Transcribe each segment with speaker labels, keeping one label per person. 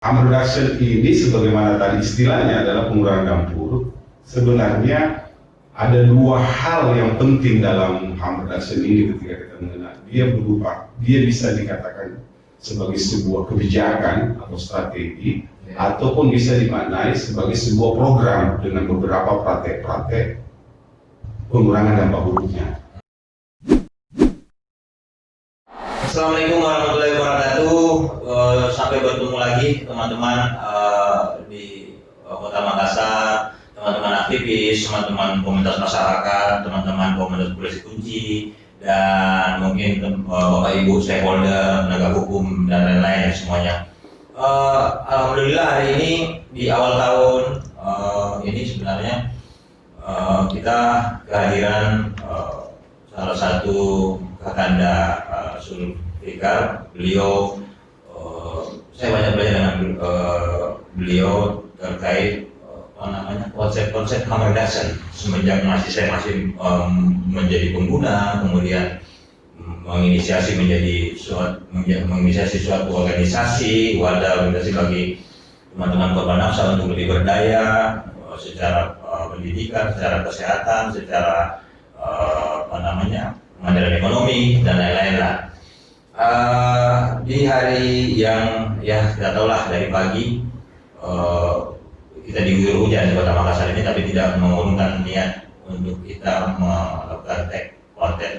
Speaker 1: Harm reduction ini sebagaimana tadi istilahnya adalah pengurangan dampak. Sebenarnya ada dua hal yang penting dalam harm reduction ini ketika kita mengenal. Dia bisa dikatakan sebagai sebuah kebijakan atau strategi, ataupun bisa dimaknai sebagai sebuah program dengan beberapa praktek-praktek pengurangan dampak buruknya.
Speaker 2: Assalamualaikum warahmatullahi wabarakatuh. Sampai bertemu lagi teman-teman di Kota Makassar, teman-teman aktivis, teman-teman komunitas masyarakat, teman-teman komunitas polisi kunci, dan mungkin Bapak Ibu stakeholder, penegak hukum dan lain-lain semuanya. Alhamdulillah hari ini di awal tahun ini sebenarnya kita kehadiran salah satu kakanda Zulfikar. Beliau saya banyak belajar dengan beliau terkait konsep harm reduction semenjak saya masih menjadi pengguna, kemudian menginisiasi suatu organisasi wadah organisasi bagi teman-teman korban nafsa untuk lebih berdaya secara pendidikan, secara kesehatan, secara pengadilan ekonomi dan lain-lain lah. Di hari yang kita tahu lah dari pagi kita diguyur hujan di Kota Makassar ini, tapi tidak mengurungkan niat untuk kita melakukan konten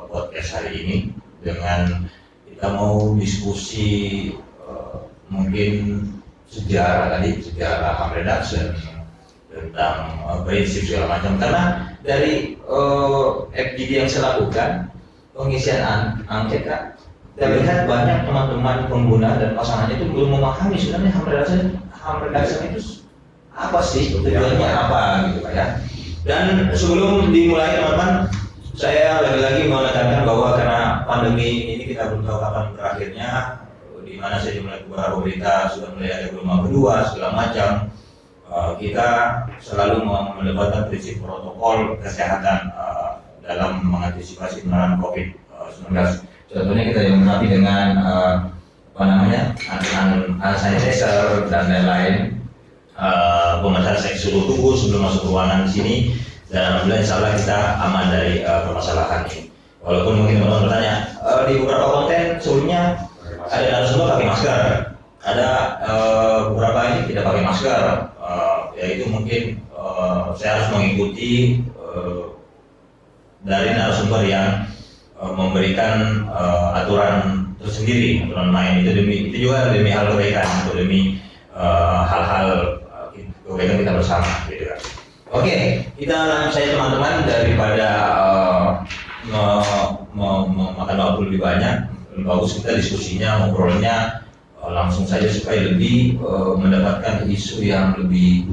Speaker 2: podcast hari ini dengan kita mau diskusi mungkin sejarah harm reduction, tentang prinsip segala macam, karena dari FGD yang saya lakukan pengisian angket kita lihat banyak teman-teman pengguna dan pasangannya itu belum memahami sebenarnya harm reduction itu apa sih, tujuannya apa gitu Pak ya. Dan sebelum dimulai teman-teman, saya lagi-lagi mau menekankan bahwa karena pandemi ini kita belum tahu kapan berakhirnya, di mana saya mulai beberapa berita sudah mulai ada gelombang kedua segala macam. Kita selalu mendapatkan prinsip protokol kesehatan dalam mengantisipasi penularan COVID-19. Contohnya kita yang menaati dengan hand sanitizer dan lain-lain, pemeriksaan cek suhu tubuh sebelum masuk ruangan di sini, dan alhamdulillah insyaallah kita aman dari permasalahan ini. Walaupun mungkin teman-teman bertanya, di beberapa konten sebelumnya ada narasumber pakai masker, ada beberapa ini tidak pakai masker, yaitu mungkin saya harus mengikuti dari narasumber yang memberikan aturan tersendiri, aturan main itu juga demi hal kebaikan, atau demi hal-hal kebaikan kita bersama gitu kan. Oke, kita langsung saja teman-teman, daripada memakan waktu lebih banyak, lebih bagus kita diskusinya, ngobrolnya langsung saja supaya lebih mendapatkan isu yang lebih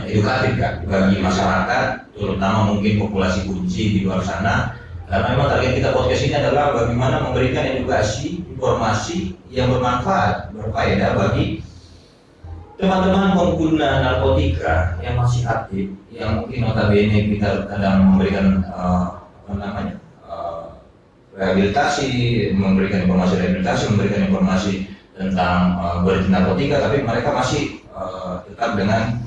Speaker 2: edukatif kan bagi masyarakat, terutama mungkin populasi kunci di luar sana. Karena memang target kita podcast ini adalah bagaimana memberikan edukasi, informasi yang bermanfaat, berfaedah bagi teman-teman pengguna narkotika yang masih aktif, yang mungkin notabene kita kadang memberikan rehabilitasi, memberikan informasi tentang berhenti narkotika, tapi mereka masih tetap dengan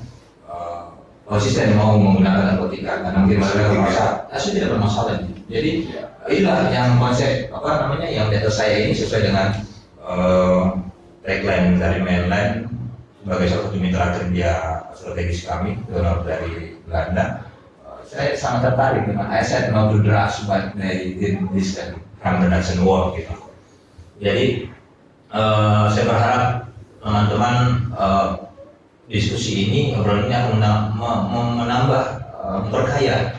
Speaker 2: konsisten mau menggunakan narkotika karena mungkin mereka merasa asli tidak bermasalah. Jadi inilah yang konsep yang data saya ini sesuai dengan tagline dari Mainland sebagai salah satu mitra kerja strategis kami, donor dari Belanda. Saya sangat tertarik dengan I said no to drugs, but they did this harm reduction work gitu. Jadi saya berharap teman-teman diskusi ini obrolannya akan menambah, memperkaya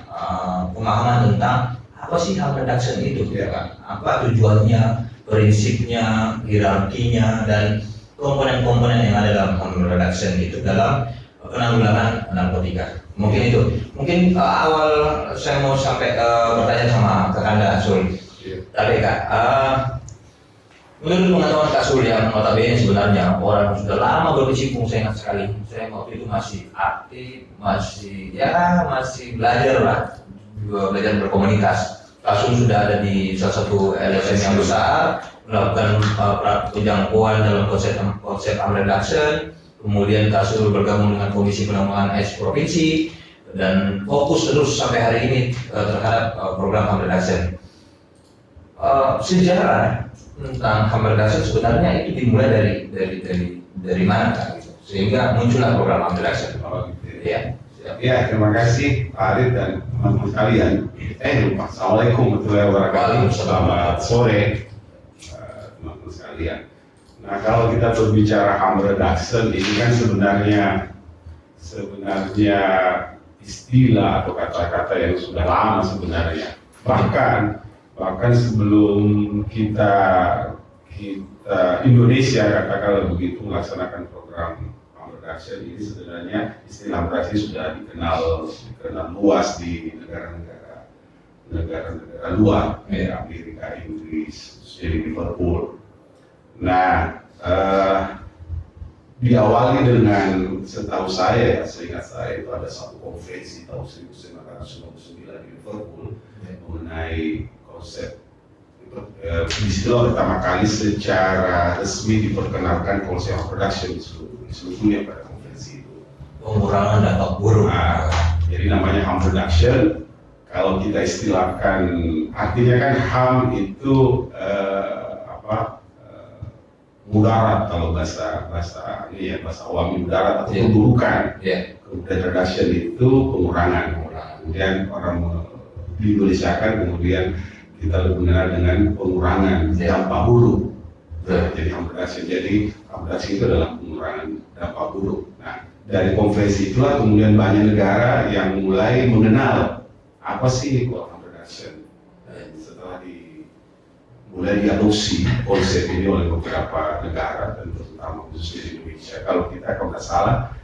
Speaker 2: pemahaman tentang apa sih harm reduction itu, ya kan? Apa tujuannya, prinsipnya, hierarkinya, dan komponen-komponen yang ada dalam harm reduction itu dalam penanggulangan narkotika. Mungkin itu. Mungkin awal saya mau sampai bertanya sama kakanda Sul. Tapi Kak, menurut pengetahuan Kak Sul yang notabene sebenarnya orang sudah lama berkecimpung, saya ingat sekali. Saya waktu itu masih aktif, masih belajar lah, belajar berkomunitas. Kak Sul sudah ada di salah satu LSM yang besar, melakukan penjangkauan dalam konsep harm reduction, kemudian Kasur bergabung dengan Komisi Penanggulangan AIDS Provinsi, dan fokus terus sampai hari ini terhadap program harm reduction. Sejarah tentang harm reduction sebenarnya itu dimulai dari mana, gitu, sehingga muncullah program harm reduction. Ya.
Speaker 1: Ya, terima kasih Pak Arif dan teman-teman sekalian. Assalamualaikum warahmatullahi wabarakatuh. Selamat sore teman-teman sekalian. Nah, kalau kita berbicara harm reduction ini kan sebenarnya istilah atau kata-kata yang sudah lama sebenarnya. Bahkan sebelum kita Indonesia katakanlah begitu melaksanakan program harm reduction ini, sebenarnya istilah harm reduction sudah dikenal luas di negara-negara luar, ya, Amerika, Inggris, di Liverpool. Nah, diawali dengan, setahu saya, seingat saya itu ada satu konferensi tahun 1999 di Liverpool mengenai konsep. Disitulah pertama kali secara resmi diperkenalkan konsep harm reduction di seluruh dunia pada konferensi itu.
Speaker 2: Pengurangan dampak buruk.
Speaker 1: Nah, jadi namanya harm reduction. Kalau kita istilahkan, artinya kan harm itu mudarat, kalau bahasa awam mudarat atau keburukan. Kemudian reduction itu pengurangan. Kemudian orang di Indonesia kan kemudian kita lebih mengenal dengan pengurangan dampak buruk. Jadi harm reduction. Jadi harm reduction itu adalah pengurangan dampak buruk. Nah, dari konferensi itulah kemudian banyak negara yang mulai mengenal apa sih harm reduction. Setelah mulai diadopsi konsep ini oleh beberapa negara dan terutama khususnya di Indonesia. Kalau nggak salah,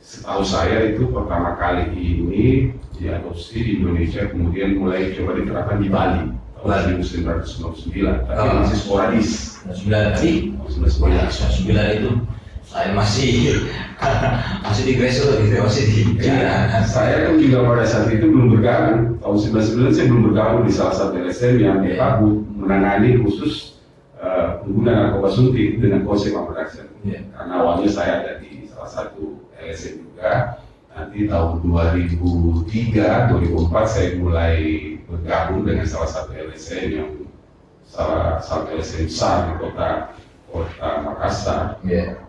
Speaker 1: setahu saya itu pertama kali ini diadopsi di Indonesia, kemudian mulai coba diterapkan di Bali tahun 1999, tapi masih sporadis.
Speaker 2: 1999 itu saya masih di grassroots gitu, masih di
Speaker 1: ya, saya pun juga pada saat itu belum bergabung. Tahun 1999 saya belum bergabung di salah satu LSM yang menangani khusus pengguna narkoba suntik dengan konsep harm reduction. Karena awalnya saya ada di salah satu LSM juga. Nanti tahun 2003-2004 saya mulai bergabung dengan salah satu LSM yang salah satu LSM besar di kota Makassar.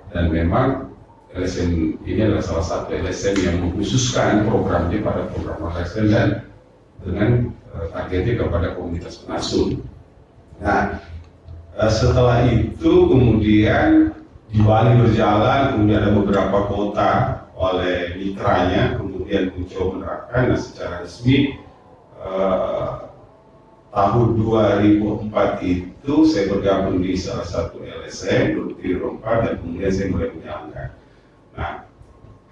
Speaker 1: Dan memang LSM ini adalah salah satu LSM yang mengkhususkan programnya pada program harm reduction dan dengan targetnya kepada komunitas pengasuh. Nah, setelah itu kemudian di Bali berjalan, kemudian ada beberapa kota oleh mitranya kemudian mencoba menerapkan. Nah, secara resmi tahun 2004 itu saya bergabung di salah satu LSM di 2004 dan kemudian saya mulai menjalankan. Nah,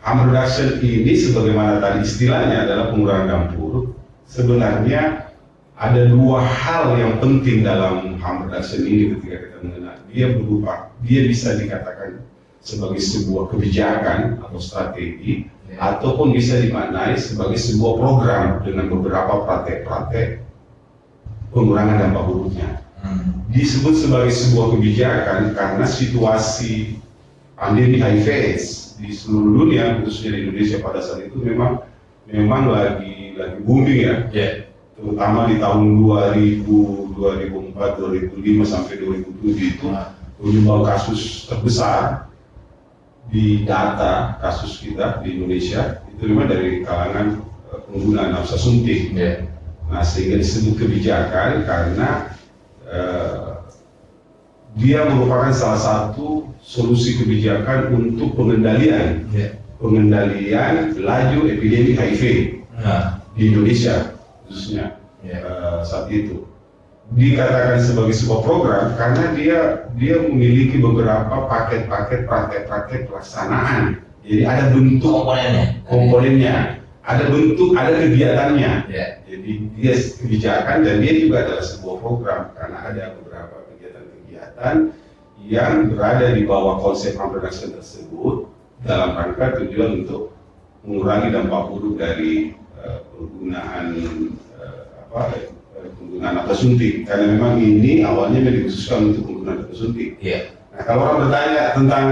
Speaker 1: harm reduction ini sebagaimana tadi istilahnya adalah pengurangan dampak buruk. Sebenarnya ada dua hal yang penting dalam harm reduction ini ketika kita mengenal. Dia bisa dikatakan sebagai sebuah kebijakan atau strategi, ataupun bisa dimaknai sebagai sebuah program dengan beberapa praktek-praktek pengurangan dampak buruknya. Disebut sebagai sebuah kebijakan karena situasi pandemi HIV/AIDS di seluruh dunia, khususnya di Indonesia pada saat itu memang lagi booming ya. Terutama di tahun 2004, 2005 sampai 2007 itu penyumbang kasus terbesar di data kasus kita di Indonesia itu memang dari kalangan pengguna nafsa suntik. Nah, sehingga disebut kebijakan karena dia merupakan salah satu solusi kebijakan untuk pengendalian laju epidemi HIV di Indonesia khususnya saat itu. Dikatakan sebagai sebuah program karena dia memiliki beberapa paket-paket praktek-praktek pelaksanaan. Jadi ada bentuk komponennya, ada bentuk, ada kegiatannya. Jadi dia kebijakan dan dia juga adalah sebuah program karena ada beberapa kegiatan-kegiatan yang berada di bawah konsep harm reduction tersebut dalam rangka tujuan untuk mengurangi dampak buruk dari penggunaan penggunaan napas suntik, karena memang ini awalnya dikhususkan untuk penggunaan napas suntik.
Speaker 2: Iya.
Speaker 1: Nah, kalau orang bertanya tentang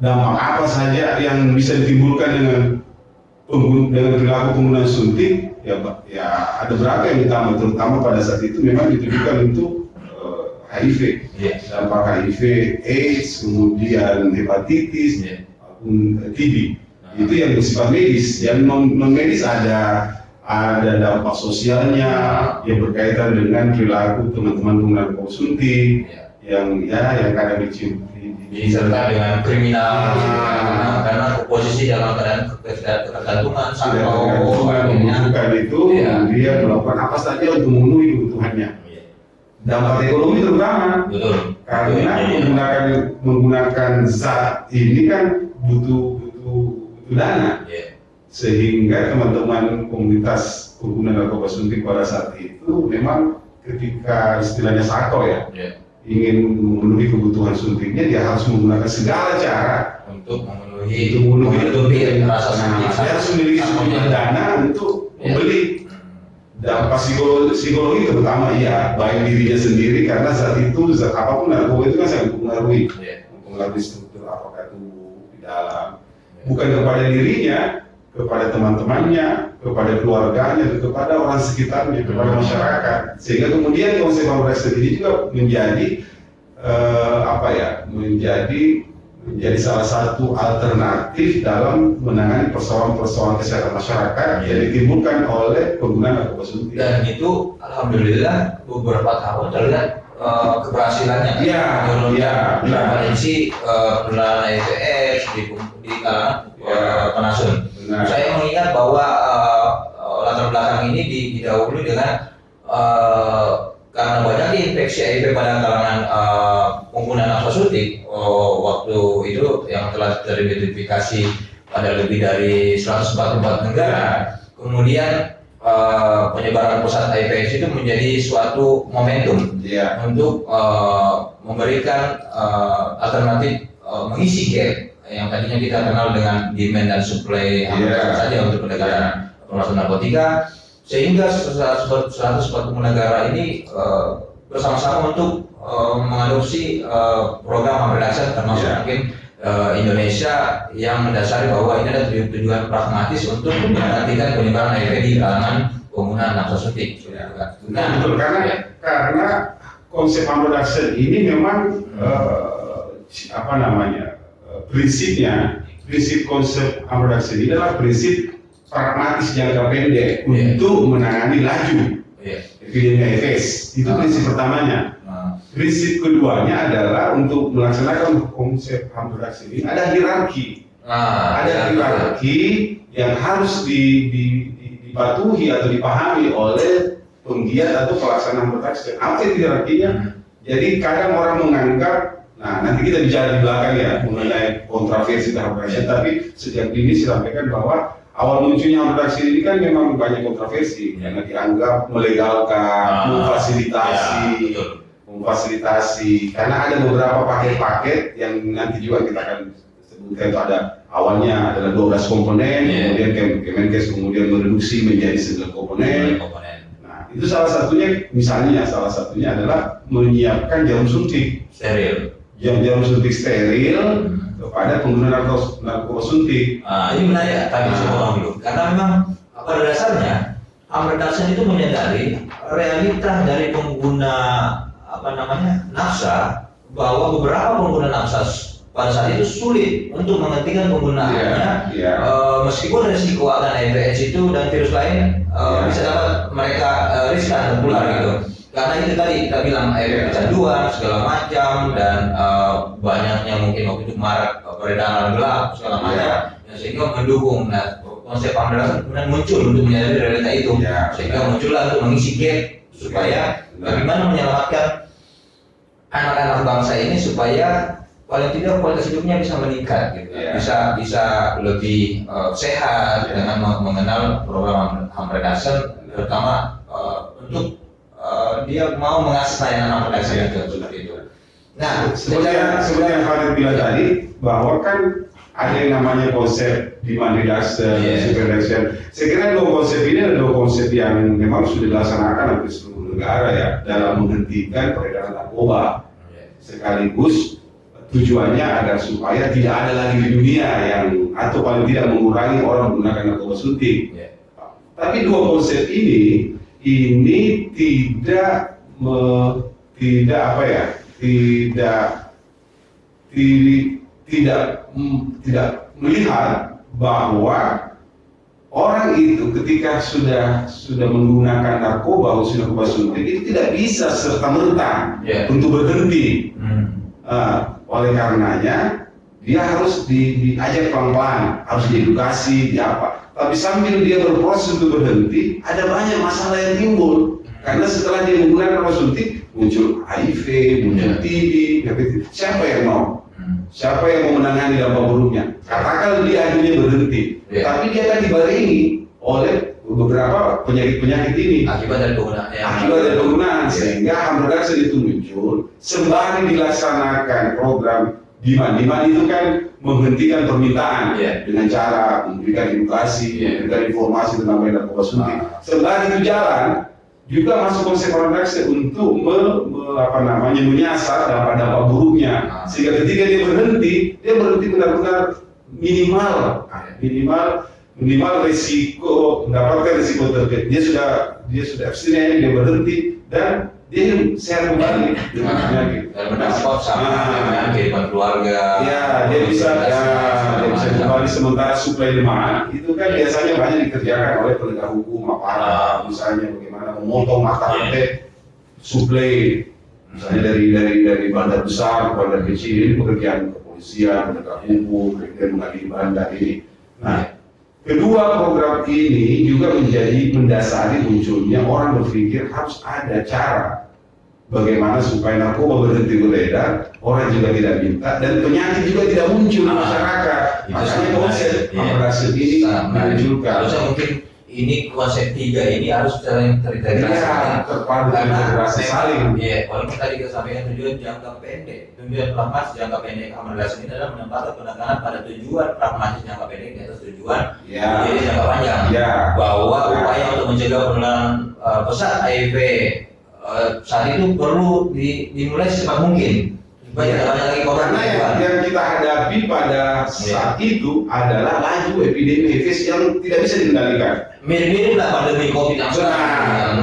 Speaker 1: dampak apa saja yang bisa ditimbulkan dengan perilaku penggunaan suntik, ya ada berapa yang utama, terutama pada saat itu memang ditujukan untuk HIV, dampak HIV, AIDS, kemudian hepatitis, maupun TB. Itu yang bersifat medis. Yang non medis ada dampak sosialnya yang berkaitan dengan perilaku teman-teman pengguna narkoba suntik, yang kadang
Speaker 2: disertai dengan kriminal, karena posisi dalam keadaan ketergantungan
Speaker 1: membutuhkan itu, dia melakukan apa saja untuk memenuhi kebutuhannya. Dampak ekonomi terutama, karena menggunakan zat ini kan butuh dana, sehingga teman-teman komunitas pengguna narkoba suntik pada saat itu memang ketika istilahnya sako ingin memenuhi kebutuhan suntiknya, dia harus menggunakan segala cara
Speaker 2: untuk memenuhi rasa suntik.
Speaker 1: Dia harus memiliki sumber dana untuk membeli. Dampak psikologi terutama baik dirinya sendiri, karena saat itu zat apapun narkoba itu kan sangat mempengaruhi struktur apakah tubuh di dalam, bukan kepada dirinya, kepada teman-temannya, kepada keluarganya, dan kepada orang sekitarnya, kepada masyarakat. Sehingga kemudian konsep pemeriksaan ini juga menjadi salah satu alternatif dalam menangani persoalan-persoalan kesehatan masyarakat yang ditimbulkan oleh penggunaan narkoba suntik.
Speaker 2: Dan itu alhamdulillah beberapa tahun terlihat keberhasilannya. Prevalensi penularan HIV/AIDS di kalangan penasun. Saya mengingat bahwa latar belakang ini didahului dengan karena banyaknya infeksi HIV pada kalangan pengguna napas suntik waktu itu yang telah teridentifikasi pada lebih dari 144 negara. Kemudian penyebaran pusat HIV/AIDS itu menjadi suatu momentum untuk memberikan alternatif mengisi gap yang tadinya kita kenal dengan demand dan supply saja untuk pendekatan pemberantasan narkotika, sehingga 140 negara ini bersama-sama untuk mengadopsi program HAM reduction, termasuk mungkin Indonesia, yang mendasari bahwa ini ada tujuan pragmatis untuk menghentikan penyebaran HIV di kalangan pengguna napas suntik.
Speaker 1: Nah, betul, karena konsep HAM reduction ini memang prinsip konsep HAM reduction ini adalah prinsip pragmatis jangka pendek untuk menangani laju epidemi HIV/AIDS. Itu prinsip pertamanya. Prinsip keduanya adalah untuk melaksanakan konsep HAM reduction ini ada hierarki. Ada hierarki yang harus dipatuhi atau dipahami oleh penggiat atau pelaksana HAM reduction. Apa itu hierarkinya? Jadi kadang orang menganggap, nanti kita bicara di belakang mengenai kontroversi HAM reduction, tapi sejak dini saya sampaikan bahwa awal munculnya HAM reduction ini kan memang banyak kontroversi, karena dianggap melegalkan, memfasilitasi, karena ada beberapa paket-paket yang nanti juga kita akan sebutkan. Itu ada awalnya adalah 12 komponen, kemudian Kemenkes kemudian mereduksi menjadi 9 komponen. Nah, itu salah satunya adalah menyiapkan jarum suntik steril, jarum suntik steril kepada pengguna narkoba suntik.
Speaker 2: Ini menarik tadi semua dulu, karena memang pada dasarnya HAM reduction itu menyadari realita dari pengguna nafsa, bahwa beberapa pengguna nafsa pada saat itu sulit untuk menghentikan penggunaannya, meskipun resiko akan HIV/AIDS itu dan virus lain bisa dapat mereka riskan tertular gitu. Karena itu tadi kita bilang efek kecanduan segala macam, dan banyaknya mungkin waktu itu marak peredaran gelap segala macam, sehingga mendukung. Konsep HAM reduction kemudian muncul untuk menyadari realita itu, sehingga muncullah untuk mengisi gap supaya bagaimana menyelamatkan anak-anak bangsa ini supaya paling tidak kualitas hidupnya bisa meningkat gitu. Bisa lebih sehat dengan mengenal program HAM reduction, terutama untuk dia mau mengakses layanan HAM reduction itu seperti itu.
Speaker 1: Nah, seperti yang Farid bilang tadi, bahwa kan ada yang namanya konsep demand reduction, supply reduction. Saya kira dua konsep ini adalah dua konsep yang memang sudah dilaksanakan hampir seluruh negara ya dalam menghentikan peredaran narkoba. Sekaligus tujuannya agar supaya tidak ada lagi di dunia yang atau paling tidak mengurangi orang menggunakan narkoba suntik. Tapi dua konsep ini tidak melihat bahwa orang itu ketika sudah menggunakan narkoba khususnya narkoba suntik itu tidak bisa serta merta untuk berhenti. Oleh karenanya dia harus diajak pelan-pelan, harus diedukasi, Tapi sambil dia berproses untuk berhenti, ada banyak masalah yang timbul. Karena setelah dia menggunakan narkoba suntik, muncul HIV, muncul TB, hepatitis. Siapa yang mau? Siapa yang mau menangani dampak buruknya? Katakan dia akhirnya berhenti, tapi dia akan dibarengi oleh beberapa penyakit-penyakit ini.
Speaker 2: Akibat dari
Speaker 1: penggunaan. Sehingga harm reduction itu muncul sembari dilaksanakan program demand itu kan menghentikan permintaan dengan cara memberikan edukasi, memberikan informasi tentang bahaya narkoba suntik. Sembari itu jalan, juga masuk konsep harm reduction untuk menyasar dampak buruknya. Sehingga ketika dia berhenti benar-benar minimal resiko mendapatkan resiko terkait. Dia sudah abstinen, dia berhenti dan dia sehat kembali dengan penyakit.
Speaker 2: Dan berdampak sama kehidupan keluarga.
Speaker 1: Dia bisa kembali. Sementara suplai demand itu kan biasanya banyak dikerjakan oleh penegak hukum, aparat, misalnya bagaimana memotong mata rantai suplai, misalnya dari bandar besar ke bandar kecil. Ini pekerjaan kepolisian, penegak hukum, kemudian mengadili bandar ini. Nah, kedua program ini juga menjadi mendasari munculnya orang berpikir harus ada cara bagaimana supaya narkoba berhenti beredar, orang juga tidak minta, dan penyakit juga tidak muncul di masyarakat. Makanya konsep reduction ini dimunculkan.
Speaker 2: Harusnya mungkin ini konsep 3 ini harus terintegrasi.
Speaker 1: Terpadu integrasi saling.
Speaker 2: Walaupun tadi kita sampaikan tujuan jangka pendek, tujuan pragmatis jangka pendek harm reduction ini adalah menempatkan penekanan pada tujuan pragmatis jangka pendek di atas tujuan jadi jangka panjang. Bahwa upaya untuk mencegah penularan pesat HIV saat itu perlu dimulai secepat mungkin. Banyak lagi
Speaker 1: karena yang kita hadapi pada saat itu adalah laju epidemi HIV yang tidak bisa dikendalikan.
Speaker 2: Mirip-mirip lah pandemi COVID yang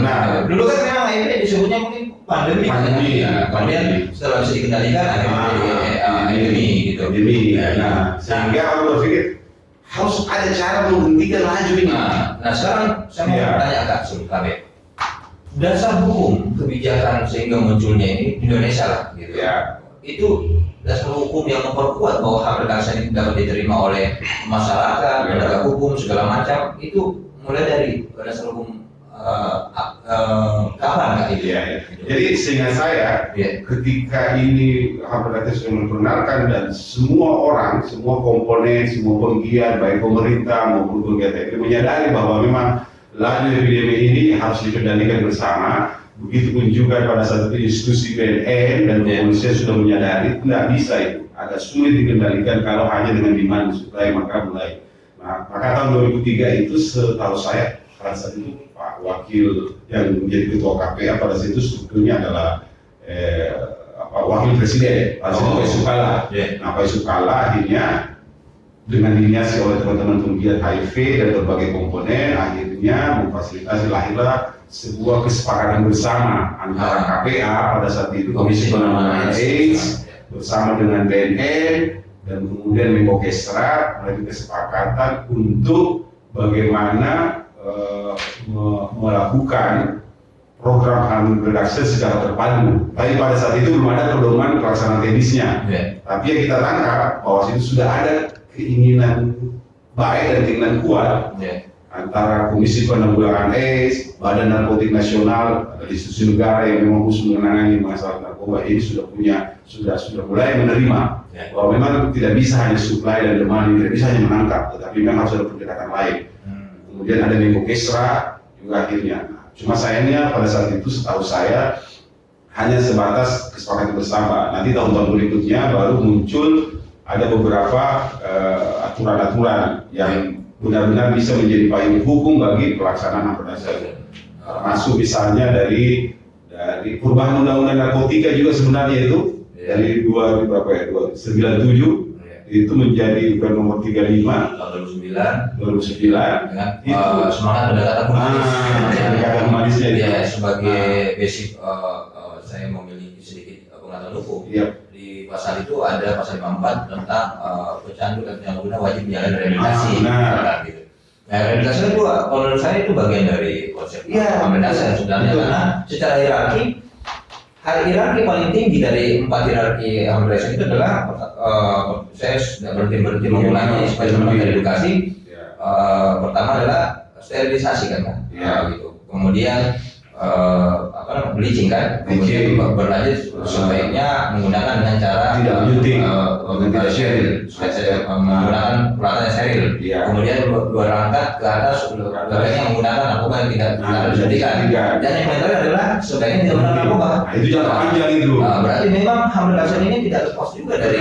Speaker 1: benar.
Speaker 2: Dulu kan memang HIV disebutnya mungkin pandemi. Kemudian setelah bisa dikendalikan endemi gitu.
Speaker 1: Sehingga orang berpikir harus ada cara menghentikan laju ini.
Speaker 2: Nah sekarang saya mau bertanya Kak Sulkabe. Dasar hukum kebijakan sehingga munculnya ini Indonesia lah gitu. Itu dasar hukum yang memperkuat bahwa harm reduction ini dapat diterima oleh masyarakat, penegak hukum segala macam. Itu mulai dari dasar hukum kapan Kak itu?
Speaker 1: Jadi sehingga saya ketika ini harm reduction sudah memperkenalkan dan semua orang, semua komponen, semua penggiat baik pemerintah maupun penggiat itu menyadari bahwa memang laju epidemi ini harus dikendalikan bersama. Begitupun juga pada saat itu institusi BNN dan kepolisian sudah menyadari tidak bisa itu, agak sulit dikendalikan kalau hanya dengan demand supply maka mulai. Maka tahun 2003 itu setahu saya pada saat itu Pak Wakil yang menjadi ketua KPA pada saat itu strukturnya adalah Wakil Presiden Pak Yusuf Kalla. Pak Yusuf Kalla akhirnya dengan diinisiasi oleh teman-teman penggiat HIV dan berbagai komponen akhirnya memfasilitasi lahirlah sebuah kesepakatan bersama antara KPA pada saat itu Komisi Penanganan AIDS bersama dengan BNN dan kemudian Mengkesra melalui kesepakatan untuk bagaimana melakukan program harm reduction secara terpadu. Tapi pada saat itu belum ada pedoman pelaksanaan teknisnya. Tapi yang kita tangkap bahwa itu sudah ada keinginan baik dan keinginan kuat antara Komisi Penanggulangan AIDS, Badan Narkotik Nasional, institusi negara yang memang khusus menangani masalah narkoba ini sudah mulai menerima bahwa memang tidak bisa hanya supply dan demand, tidak bisa hanya menangkap, tetapi memang harus ada pendekatan lain. Kemudian ada Mengkesra juga akhirnya. Cuma sayangnya pada saat itu setahu saya hanya sebatas kesepakatan bersama. Nanti tahun-tahun berikutnya baru muncul ada beberapa aturan-aturan yang benar-benar bisa menjadi payung hukum bagi pelaksanaan HAM berdasar. Masuk misalnya dari perubahan undang-undang narkotika juga sebenarnya itu dari 97 itu menjadi bukan nomor 35
Speaker 2: tahun
Speaker 1: 2009
Speaker 2: dengan
Speaker 1: itu
Speaker 2: semangat
Speaker 1: pendekatan humanisnya
Speaker 2: dia
Speaker 1: itu.
Speaker 2: sebagai basic saya memiliki sedikit pengetahuan hukum.
Speaker 1: Iya.
Speaker 2: Di pasal itu ada pasal 54 tentang pecandu dan penyalahguna wajib menjalani rehabilitasi. Gitu. Nah, rehabilitasi itu kalau menurut saya itu bagian dari konsep HAM berdasar sebenarnya, karena secara hierarki paling tinggi dari 4 hierarki HAM berdasar itu adalah saya sudah berhenti mengulangi supaya teman-teman edukasi. Pertama adalah sterilisasi kan, gitu. Kemudian bleaching kan, kemudian berlanjut sebaiknya menggunakan dengan cara
Speaker 1: tidak steril,
Speaker 2: menggunakan peralatan yang steril. Kemudian berangkat ke atas sebaiknya menggunakan narkoba yang tidak disuntikan. Dan yang terakhir adalah sebaiknya tidak menggunakan narkoba.
Speaker 1: Itu jangka panjang itu.
Speaker 2: Berarti memang HAM berdasar ini tidak lepas juga dari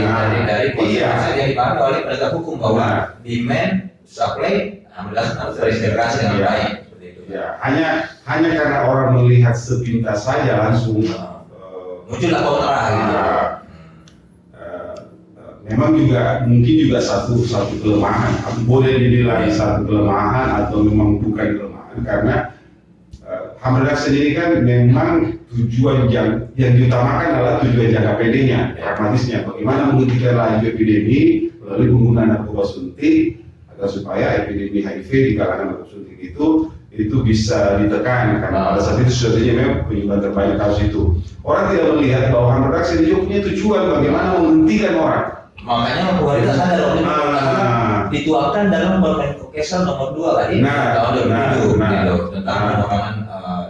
Speaker 2: konsep yang dipahami oleh penegak hukum bahwa demand, supply, HAM berdasar harus terintegrasi dengan baik.
Speaker 1: Ya, hanya karena orang melihat sepintas saja langsung
Speaker 2: muncullah kontra gitu.
Speaker 1: Memang mungkin juga satu kelemahan, boleh dinilai satu kelemahan atau memang bukan kelemahan, karena HAM berdasar sendiri kan memang tujuan yang diutamakan adalah tujuan jangka pendeknya, pragmatisnya, bagaimana menghentikan laju epidemi melalui penggunaan narkoba suntik agar supaya epidemi HIV di kalangan narkoba suntik itu bisa ditekan, karena pada saat itu sebenarnya memang penyebab terbanyak kasus itu. Orang tidak melihat bahwa HAM berdasar ini punya tujuan bagaimana menghentikan orang.
Speaker 2: Makanya pemerintah sadar dituangkan dalam Permen Kesel nomor 2 tadi tahun 2007 gitu, tentang penanganan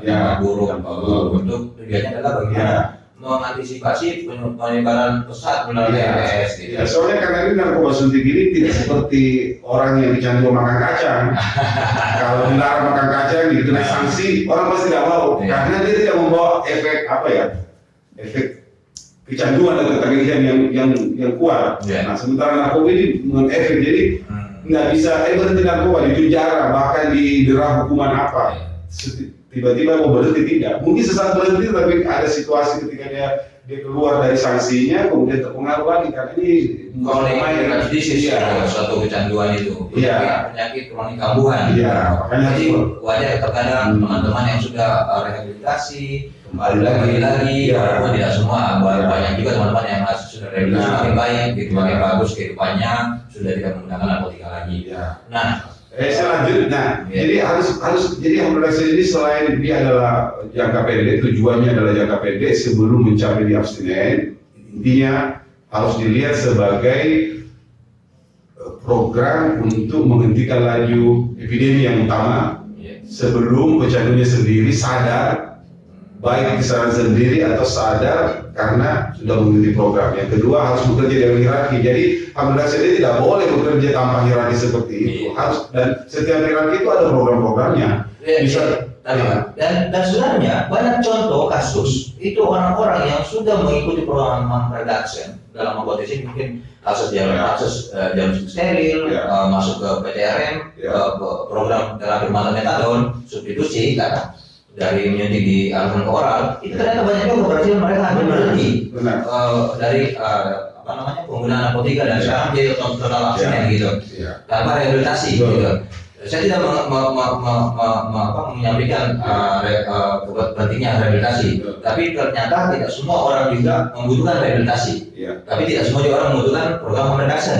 Speaker 2: yang buruk untuk tujuannya adalah bagaimana mengantisipasi penyebaran pesat melalui MPS gitu.
Speaker 1: Ya, soalnya karena ini narkoba suntik ini tidak seperti orang yang dicandu makan kacang. Kalau dilarang makan kacang dikenai sanksi, orang pasti tidak mau karena dia tidak membawa efek efek kecanduan atau ketagihan yang kuat. Nah, sementara narkoba ini mengefek, jadi nggak bisa berhenti narkoba, dipenjara, bahkan didera hukuman apa. Tiba-tiba mau berhenti tidak, mungkin sesaat berhenti tapi ada situasi ketika dia keluar dari sanksinya kemudian terpengaruh lagi, karena ini
Speaker 2: kalau dengan disease suatu kecanduan itu penyakit kronik kambuhan.
Speaker 1: Makanya
Speaker 2: jadi wajar terkadang teman-teman yang sudah rehabilitasi kembali lagi walaupun tidak semua, banyak juga teman-teman yang sudah rehabilitasi makin baik gitu, makin bagus kehidupannya, sudah tidak menggunakan narkotika lagi.
Speaker 1: Selanjutnya, jadi HAM berdasar ini selain dia adalah jangka pendek, tujuannya adalah jangka pendek sebelum mencapai di abstinen, intinya harus dilihat sebagai program untuk menghentikan laju epidemi yang utama sebelum pecandunya sendiri sadar, baik kesadaran sendiri atau sadar karena sudah mengikuti program. Yang kedua harus bekerja dengan hierarki. Jadi HAM berdasar ini tidak boleh bekerja tanpa hierarki seperti itu. Harus, dan setiap hierarki itu ada program-programnya.
Speaker 2: Dan sebenarnya banyak contoh kasus itu orang-orang yang sudah mengikuti program HAM reduction dalam potensi mungkin kasus jarum steril, masuk ke PTRM, program terapi mata metadon, substitusi karena dari menyuntik di alun oral itu ternyata banyak juga keberhasilan mereka berhenti dari penggunaan narkotika dan sekarang jadi total abstinen gitu tanpa rehabilitasi gitu. Saya tidak menyampaikan pentingnya rehabilitasi, tapi ternyata tidak semua orang juga membutuhkan rehabilitasi, tapi tidak semua juga orang membutuhkan program HAM berdasar.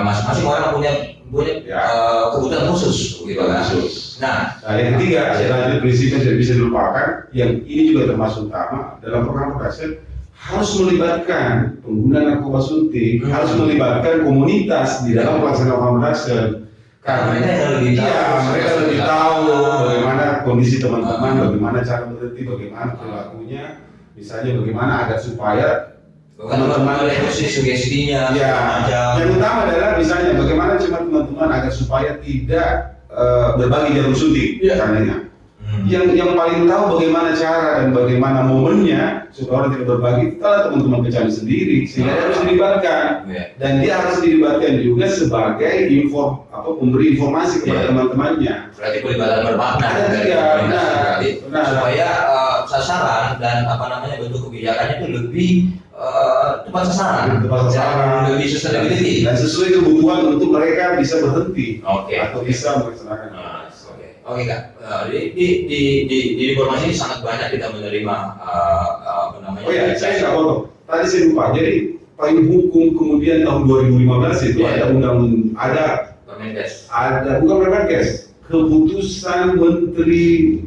Speaker 2: Masing-masing orang punya kebutuhan khusus gitu kan. Nah,
Speaker 1: yang ketiga, selanjutnya prinsip yang tidak bisa dilupakan, yang ini juga termasuk utama dalam program berdasar, harus melibatkan pengguna narkoba suntik, harus melibatkan komunitas di dalam pelaksanaan HAM berdasar. Karena mereka lebih tahu bagaimana kondisi teman-teman, bagaimana cara berhenti, bagaimana perilakunya, misalnya bagaimana agar supaya teman-teman
Speaker 2: sugestinya.
Speaker 1: Yang utama adalah misalnya bagaimana teman-teman agar supaya tidak berbagi jarum suntik, karenanya. Yang paling tahu bagaimana cara dan bagaimana momennya supaya orang tidak berbagi itulah teman-teman kecamatan sendiri, sehingga dia harus dilibatkan. Dan dia harus dilibatkan juga sebagai pemberi informasi kepada teman-temannya.
Speaker 2: Berarti pelibatan bermakna
Speaker 1: Ada
Speaker 2: dari
Speaker 1: tiga,
Speaker 2: komunitas supaya sasaran dan bentuk kebijakannya itu lebih tepat sasaran, lebih sustainability
Speaker 1: dan sesuai kebutuhan untuk mereka bisa berhenti atau bisa melaksanakan.
Speaker 2: Oke Kak, di informasi ini sangat banyak kita menerima
Speaker 1: saya nggak potong. Tadi saya lupa. Jadi payung hukum kemudian tahun 2015 itu ada bukan Permenkes, keputusan Menteri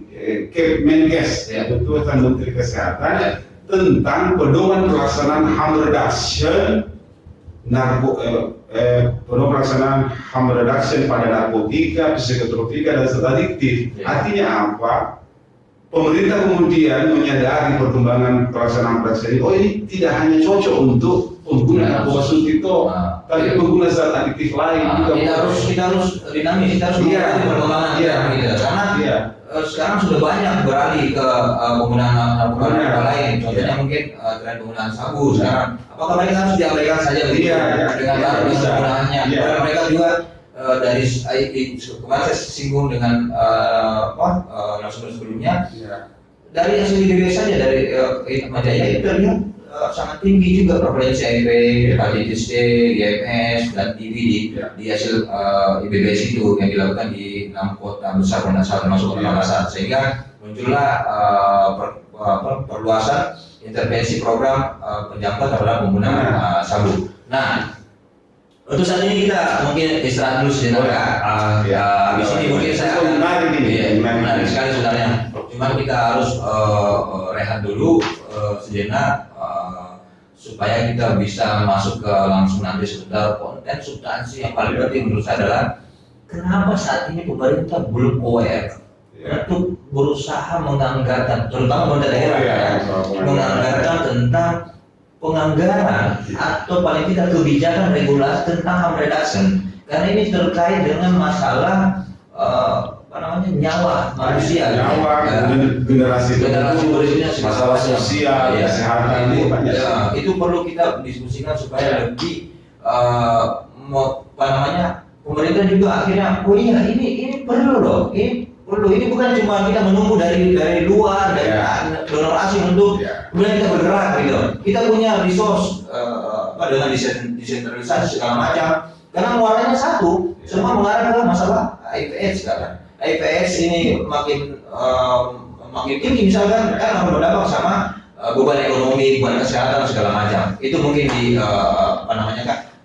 Speaker 1: Kemenkes, keputusan Menteri Kesehatan tentang pedoman pelaksanaan harm reduction pelaksanaan harm reduction pada narkotika, psikotropika dan zat adiktif. Artinya apa? Pemerintah kemudian menyadari perkembangan pelaksanaan reduction ini. Oh, ini tidak hanya cocok untuk pengguna narkoba suntik, tapi pengguna zat adiktif lain juga.
Speaker 2: Kita harus dinamis, kita harus mengikuti perkembangan karena sekarang sudah banyak beralih ke penggunaan narkoba lain. Contohnya mungkin tren penggunaan sabu sekarang. Apakah mereka harus diabaikan saja dengan tarif penggunaannya? Karena mereka juga dari kemarin saya singgung dengan narasumber sebelumnya, dari hasil IDW saja dari Majaya itu terlihat sangat tinggi juga prevalensi HIV, hepatitis D, IMS dan TB di hasil IBBS itu yang dilakukan di 6 kota besar termasuk kota Makassar, sehingga muncullah perluasan intervensi program penjangkauan terhadap penggunaan sabu. Nah, untuk saat ini kita mungkin istirahat dulu sejenak. Habis ini mungkin saya akan menarik sekali sebenarnya. Cuma kita harus rehat dulu sejenak supaya kita bisa masuk ke langsung nanti sebentar konten substansi yang paling penting menurut saya adalah kenapa saat ini pemerintah belum aware untuk berusaha menganggarkan, terutama pemerintah daerah menganggarkan tentang penganggaran atau paling tidak kebijakan regulasi tentang harm reduction, karena ini terkait dengan masalah nyawa manusia,
Speaker 1: generasi
Speaker 2: berikutnya,
Speaker 1: masalah sosial, kesehatan
Speaker 2: itu perlu kita diskusikan supaya lebih pemerintah juga akhirnya ini perlu loh, ini bukan cuma kita menunggu dari luar, dari donor asing untuk kemudian kita bergerak gitu. Kita punya resource dengan desentralisasi segala macam, karena muaranya satu, semua mengarah ke masalah HIV/AIDS sekarang. HIV/AIDS ini makin tinggi misalkan, kan akan berdampak sama beban ekonomi, beban kesehatan segala macam. Itu mungkin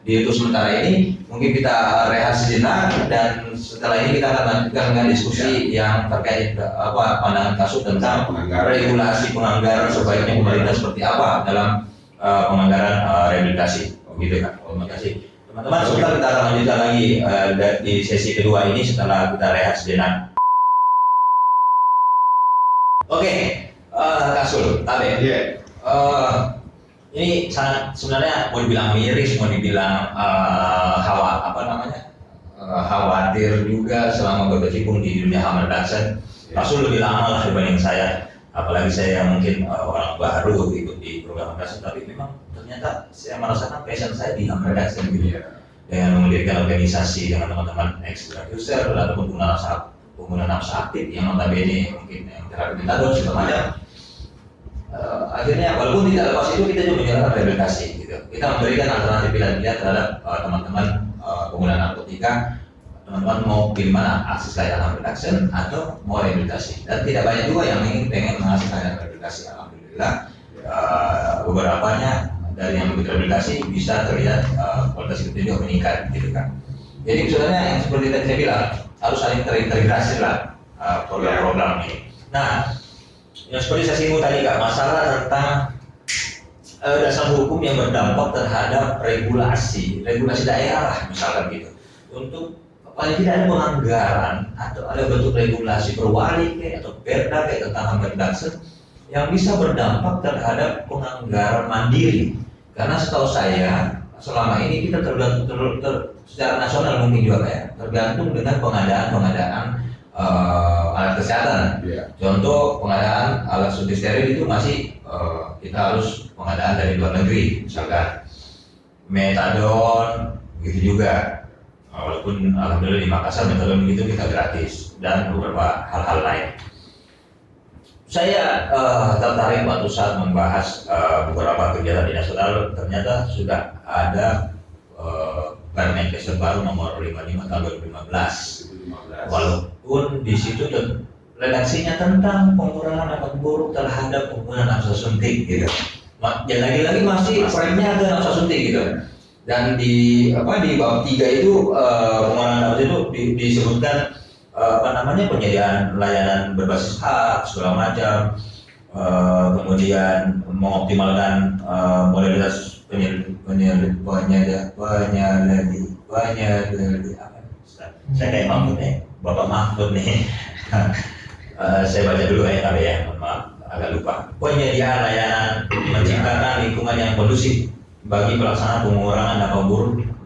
Speaker 2: di untuk sementara ini mungkin kita rehat sejenak, dan setelah ini kita akan lanjutkan dengan diskusi yang terkait pandangan kasus tentang regulasi penganggaran sebaiknya pemerintah seperti apa dalam penganggaran rehabilitasi. Begitu kan. Terima kasih. Teman-teman, sebentar kita akan lanjutkan lagi di sesi kedua ini setelah kita rehat sejenak. Oke, Kasul, Tabe. Ini sangat sebenarnya mau dibilang miris, mau dibilang khawatir juga selama berkecimpung di dunia harm reduction. Kasul lebih lama lah dibanding saya, apalagi saya mungkin orang baru ikut di program harm reduction, tapi memang ternyata saya merasakan passion saya di harm reduction gitu ya. Dengan mendirikan organisasi dengan teman-teman ex-drug user ataupun pengguna nafsu aktif yang notabene mungkin yang terapi metadon segala macam. Akhirnya walaupun tidak lepas itu kita juga menjalankan rehabilitasi gitu. Kita memberikan alternatif pilihan terhadap teman-teman pengguna narkotika. Teman-teman mau pilih mana, akses layanan harm reduction atau mau rehabilitasi, dan tidak banyak juga yang pengen mengakses layanan rehabilitasi. Alhamdulillah beberapanya dari yang begitu rehabilitasi bisa terlihat kualitas hidupnya juga meningkat gitu kan. Jadi sebenarnya yang seperti tadi saya bilang harus saling terintegrasi lah program-program ini. Nah, yang seperti saya singgung tadi Kak, masalah tentang dasar hukum yang berdampak terhadap regulasi daerah misalkan gitu. Untuk paling tidak ada penganggaran atau ada bentuk regulasi perwali atau perda tentang harm reduction yang bisa berdampak terhadap penganggaran mandiri. Karena setahu saya selama ini kita tergantung secara nasional mungkin juga tergantung dengan pengadaan alat kesehatan.
Speaker 1: Iya.
Speaker 2: Contoh pengadaan alat suntik steril itu masih kita harus pengadaan dari luar negeri, misalkan metadon, begitu juga. Walaupun alhamdulillah di Makassar metadon itu kita gratis dan beberapa hal-hal lain. Saya tertarik waktu saat membahas beberapa kegiatan dinas sosial, ternyata sudah ada Permenkes baru nomor 55 tahun 2015. Walaupun di situ redaksinya tentang pengurangan dampak buruk terhadap penggunaan nafsa suntik gitu. Dan lagi-lagi masih frame-nya ke nafsa suntik gitu. Dan di bab 3 itu pengurangan nafsa itu disebutkan penyediaan layanan berbasis hak segala macam, kemudian mengoptimalkan modalitas penyelidik saya kayak Mahfud nih, Bapak Mahfud nih. Saya baca dulu ya, maaf agak lupa. Penyediaan layanan menciptakan lingkungan yang kondusif bagi pelaksanaan pengurangan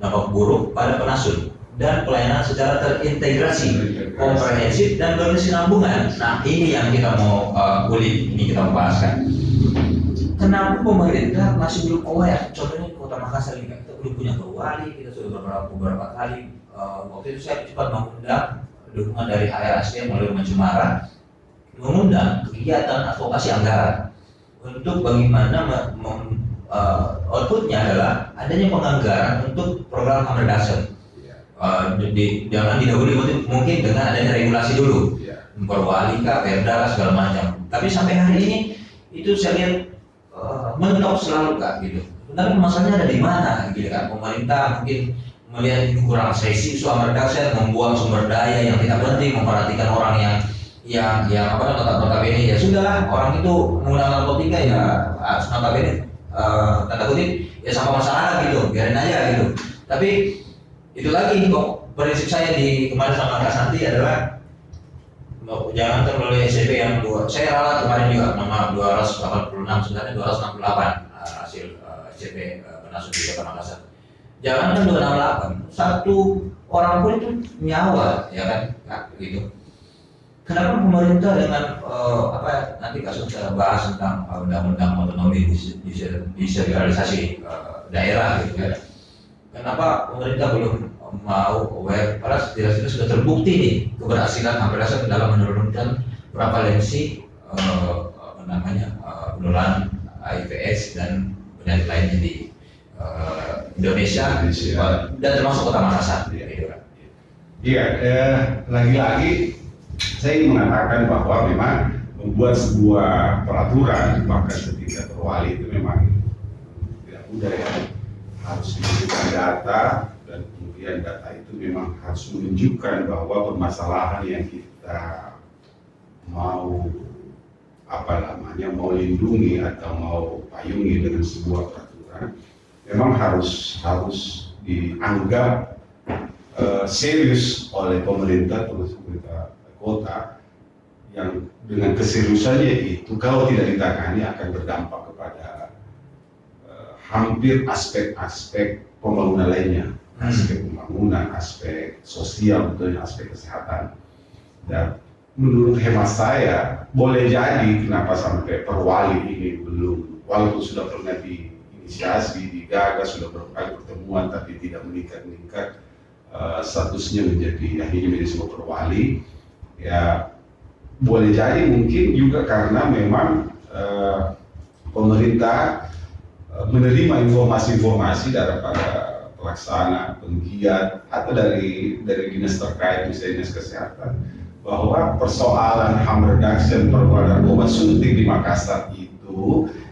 Speaker 2: dampak buruk pada penasut dan pelayanan secara terintegrasi, komprehensif dan berkesinambungan. Nah, ini yang kita mau kulik, ini kita mau bahaskan. Kenapa pemerintah masih belum aware? Contohnya Kota Makassar ini, kita belum punya perwali, kita sudah beberapa kali. Waktu itu saya cepat mengundang dukungan dari HRSD melalui Mencemara, mengundang kegiatan advokasi anggaran untuk bagaimana outputnya adalah adanya penganggaran untuk program harm reduction. Jangan didahului mungkin dengan adanya regulasi dulu, perwali kah, perda kah, segala macam. Tapi sampai hari ini itu saya lihat mentok selalu kak gitu. Sebenarnya masalahnya ada di mana gitu kan? Pemerintah mungkin melihat ini kurang sesi harm reduction, membuang sumber daya yang tidak penting, memperhatikan orang yang notabene ya sudahlah, orang itu menggunakan narkotika ya notabene tanda kutip ya sama masalah gitu, biarin aja gitu. Tapi itu lagi kok prinsip saya di kemarin sama Kak Santi adalah jangan terlalu SCP yang saya ralat kemarin juga nama 286 sebenarnya 268 hasil SCP penasut di Kota Makassar. Jangan kan 268 satu orang pun itu nyawa ya kan gitu. Kenapa pemerintah dengan nanti kasus kita bahas tentang undang-undang otonomi desentralisasi daerah gitu ya. Kenapa pemerintah belum mau aware? Padahal setidaknya sudah terbukti nih keberhasilan hampir dalam menurunkan prevalensi penularan HIV/AIDS dan penyakit lainnya di Indonesia dan termasuk Kota Makassar.
Speaker 1: Iya, lagi-lagi saya ingin mengatakan bahwa memang membuat sebuah peraturan bahkan ketika perwali itu memang tidak mudah ya. Harus diberikan data dan kemudian data itu memang harus menunjukkan bahwa permasalahan yang kita mau mau lindungi atau mau payungi dengan sebuah peraturan memang harus dianggap serius oleh pemerintah terus pemerintah kota, yang dengan keseriusannya itu kalau tidak ditangani akan berdampak kepada hampir aspek-aspek pembangunan lainnya, aspek pembangunan, aspek sosial, tentunya aspek kesehatan. Dan menurut hemat saya, boleh jadi kenapa sampai perwali ini belum, walaupun sudah pernah diinisiasi, digagas, sudah beberapa kali pertemuan, tapi tidak meningkat statusnya akhirnya menjadi sebuah perwali. Ya boleh jadi mungkin juga karena memang pemerintah menerima informasi-informasi dari para pelaksana, penggiat atau dari dinas terkait, misalnya dinas kesehatan, bahwa persoalan harm reduction perbuatan narkoba suntik di Makassar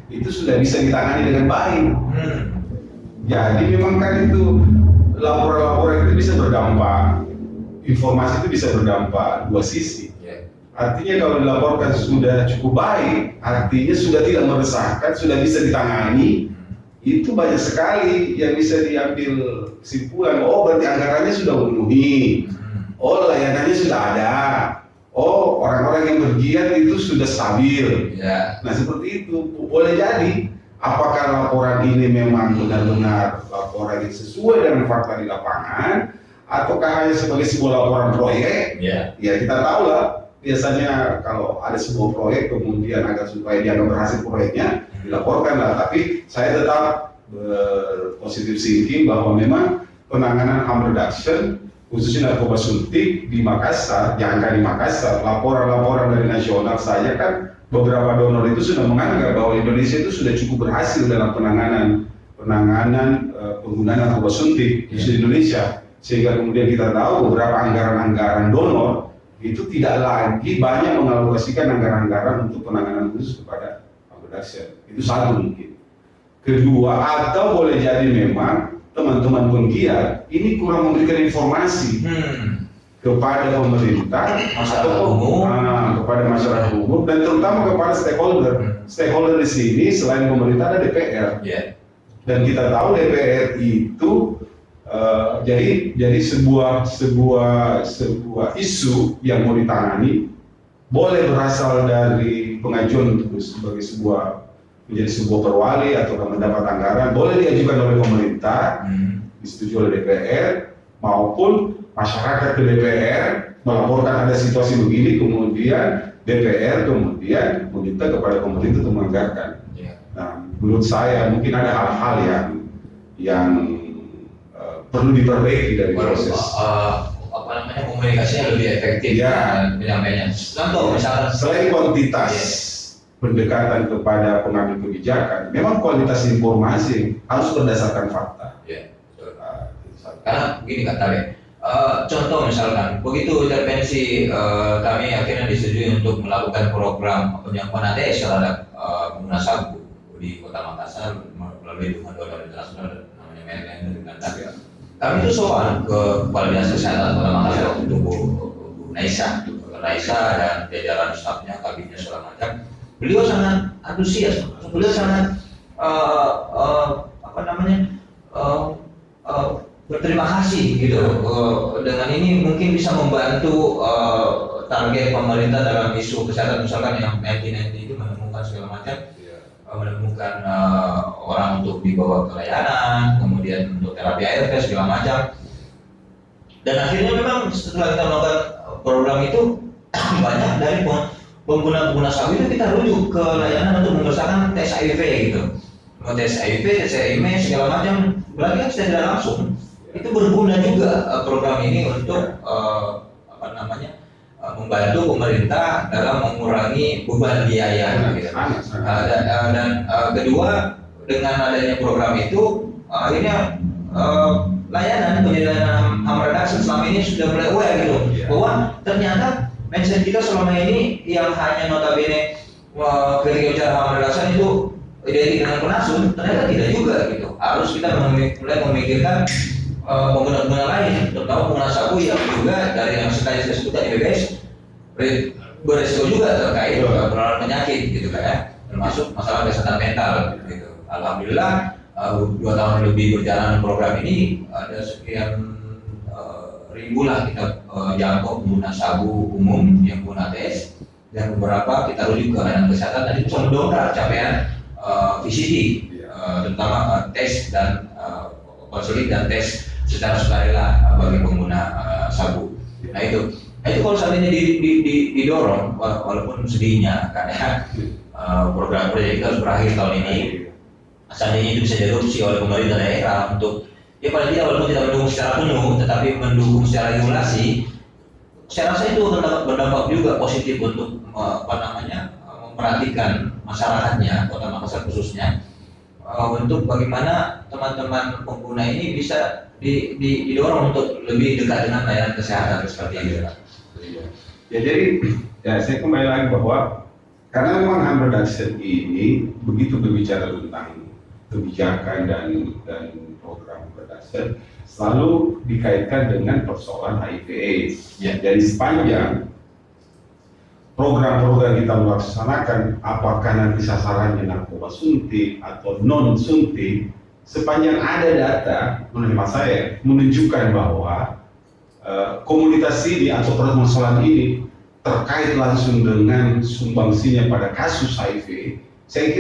Speaker 1: itu sudah bisa ditangani dengan baik. Jadi memang kan itu laporan-laporan itu bisa berdampak, informasi itu bisa berdampak dua sisi. Artinya kalau dilaporkan sudah cukup baik, artinya sudah tidak meresahkan, sudah bisa ditangani, itu banyak sekali yang bisa diambil kesimpulan. Oh berarti anggarannya sudah memenuhi, oh layanannya sudah ada, oh orang-orang yang bergiat itu sudah stabil. Nah seperti itu boleh jadi. Apakah laporan ini memang benar-benar laporan yang sesuai dengan fakta di lapangan, ataukah hanya sebagai sebuah laporan proyek?
Speaker 2: Ya.
Speaker 1: Ya kita tahu lah, biasanya kalau ada sebuah proyek kemudian agar supaya dianggap berhasil proyeknya dilaporkan lah. Tapi saya tetap berpositif thinking bahwa memang penanganan harm reduction khususnya narkoba suntik di Makassar, jangan di Makassar, laporan-laporan dari nasional saja kan beberapa donor itu sudah menganggap bahwa Indonesia itu sudah cukup berhasil dalam penanganan penggunaan narkoba suntik di Indonesia, sehingga kemudian kita tahu beberapa anggaran-anggaran donor itu tidak lagi banyak mengalokasikan anggaran-anggaran untuk penanganan khusus kepada harm reduction. Itu satu mungkin. Kedua, atau boleh jadi memang teman-teman penggiat ini kurang memberikan informasi kepada pemerintah atau kepada masyarakat umum dan terutama kepada stakeholder. Stakeholder di sini selain pemerintah ada DPR. Dan kita tahu DPR itu jadi sebuah isu yang mau ditangani boleh berasal dari pengajuan untuk menjadi sebuah perwali atau mendapat anggaran, boleh diajukan oleh pemerintah, disetujui oleh DPR, maupun masyarakat ke DPR melaporkan ada situasi begini, kemudian DPR kemudian meminta kepada pemerintah untuk menganggarkan. Nah, menurut saya mungkin ada hal-hal yang perlu diperbaiki dari proses.
Speaker 2: Komunikasinya lebih efektif penyampaiannya. Contoh misalnya
Speaker 1: selain kuantitas pendekatan kepada pengambil kebijakan, memang kualitas informasi harus berdasarkan fakta.
Speaker 2: Karena begini kata contoh misalkan begitu intervensi kami akhirnya disetujui untuk melakukan program penyampaian ATS terhadap pengguna sabu di Kota Makassar melalui dukungan donor internasional namanya Merlin dari Belanda. Kami itu soal ke Kepala Dinas Kesehatan Kota Makassar untuk Bu Naisa dan jajaran stafnya, kabinetnya segala macam. Beliau sangat antusias, beliau sangat berterima kasih gitu. Dengan ini mungkin bisa membantu target pemerintah dalam isu kesehatan, misalkan yang 1990 itu menemukan segala macam, menemukan orang untuk dibawa ke layanan, kemudian untuk terapi ART segala macam. Dan akhirnya memang setelah kita melakukan program itu banyak dari pengguna sabu itu kita rujuk ke layanan untuk membesarkan tes HIV gitu. Tes HIV, tes HIV segala macam. Berarti kan secara tidak langsung itu berguna juga program ini untuk membantu pemerintah dalam mengurangi beban biaya. Gitu. Dan kedua, dengan adanya program itu akhirnya layanan penyediaan harm reduction selama ini sudah mulai aware gitu bahwa ternyata mindset kita selama ini yang hanya notabene ketika bicara harm reduction itu identik dengan penasun, ternyata tidak juga gitu. Harus kita mulai memikirkan pengguna-pengguna lain, terutama pengguna sabu yang juga dari yang saya sebutkan IBBS beresiko juga terkait penularan penyakit gitu kan ya, termasuk masalah kesehatan mental gitu. Alhamdulillah 2 tahun lebih berjalan program ini ada sekian ribu lah kita jangkau pengguna sabu umum yang pengguna tes, dan beberapa kita rujuk ke layanan kesehatan dan itu bisa mendongkrak capaian VCT terutama tes dan konseling dan tes secara sukarela bagi pengguna sabu. Nah itu kalau seandainya didorong, walaupun sedihnya karena program proyek itu harus berakhir tahun ini, seandainya itu bisa diadopsi oleh pemerintah daerah untuk ya paling tidak walaupun tidak mendukung secara penuh tetapi mendukung secara regulasi, saya rasa itu akan berdampak juga positif untuk memperhatikan masyarakatnya, Kota Makassar khususnya, untuk bagaimana teman-teman pengguna ini bisa didorong untuk lebih dekat dengan layanan kesehatan seperti itu.
Speaker 1: Ya jadi saya kembali lagi bahwa karena memang harm reduction ini begitu berbicara tentang kebijakan dan program reduction selalu dikaitkan dengan persoalan HIV/AIDS. Jadi sepanjang program-program kita melaksanakan, apakah nanti sasarannya narkoba suntik atau non suntik, sepanjang ada data menurut saya menunjukkan bahwa komunitas ini atau permasalahan ini terkait langsung dengan sumbangsinya pada kasus HIV, saya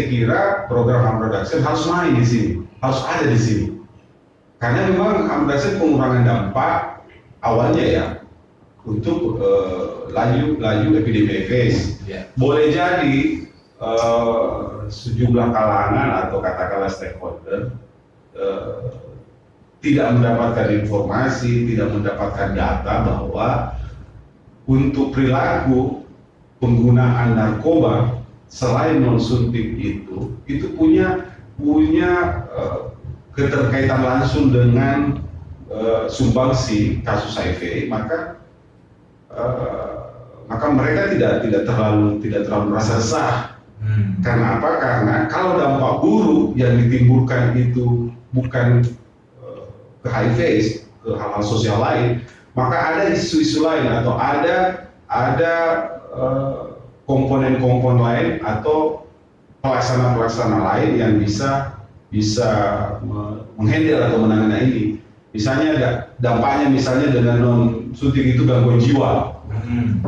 Speaker 1: kira program harm reduction harus main di sini, harus ada di sini. Karena memang hampir pengurangan dampak awalnya ya untuk laju epidemi HIV/AIDS. Boleh jadi sejumlah kalangan atau katakanlah stakeholder tidak mendapatkan informasi, tidak mendapatkan data bahwa untuk perilaku penggunaan narkoba selain non suntik itu punya keterkaitan langsung dengan sumbangsi kasus HIV, maka mereka tidak terlalu merasa resah. Karena apa? Karena kalau dampak buruk yang ditimbulkan itu bukan ke HIV, ke hal-hal sosial lain, maka ada isu-isu lain atau ada komponen-komponen lain atau pelaksana lain yang bisa menghandle atau menangani ini. Misalnya dampaknya misalnya dengan non suntik itu gangguan jiwa.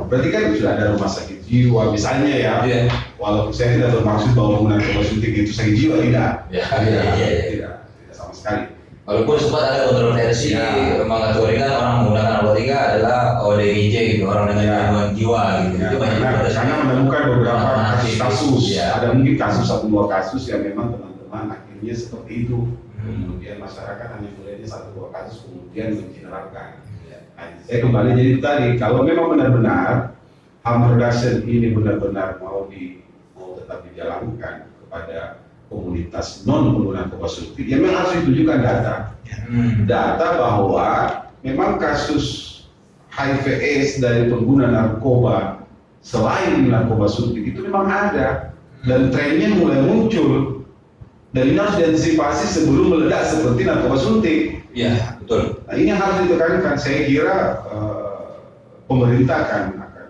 Speaker 1: Berarti kan sudah ada rumah sakit jiwa misalnya ya. Walaupun saya tidak bermaksud bahwa penggunaan obat suntik itu sakit jiwa, tidak sama sekali.
Speaker 2: Walaupun sempat ada kontroversi mengaturkan orang menggunakan narkotika adalah ODGJ gitu, orang dengan gangguan jiwa gitu.
Speaker 1: Ya,
Speaker 2: itu banyak
Speaker 1: karena menemukan beberapa kasus, ada mungkin kasus 1-2 kasus yang memang teman-teman akhirnya seperti itu. Kemudian masyarakat hanya melihatnya 1-2 kasus kemudian mengeneralkan. Nah, saya kembali jadi tadi, kalau memang benar-benar harm reduction ini benar-benar mau tetap dijalankan kepada komunitas non pengguna narkoba suntik, ya memang harus ditunjukkan data bahwa memang kasus HIV/AIDS dari pengguna narkoba selain narkoba suntik itu memang ada dan trennya mulai muncul dan ini harus diantisipasi sebelum meledak seperti narkoba suntik.
Speaker 2: Iya, betul.
Speaker 1: Nah, ini harus ditekankan. Saya kira pemerintah akan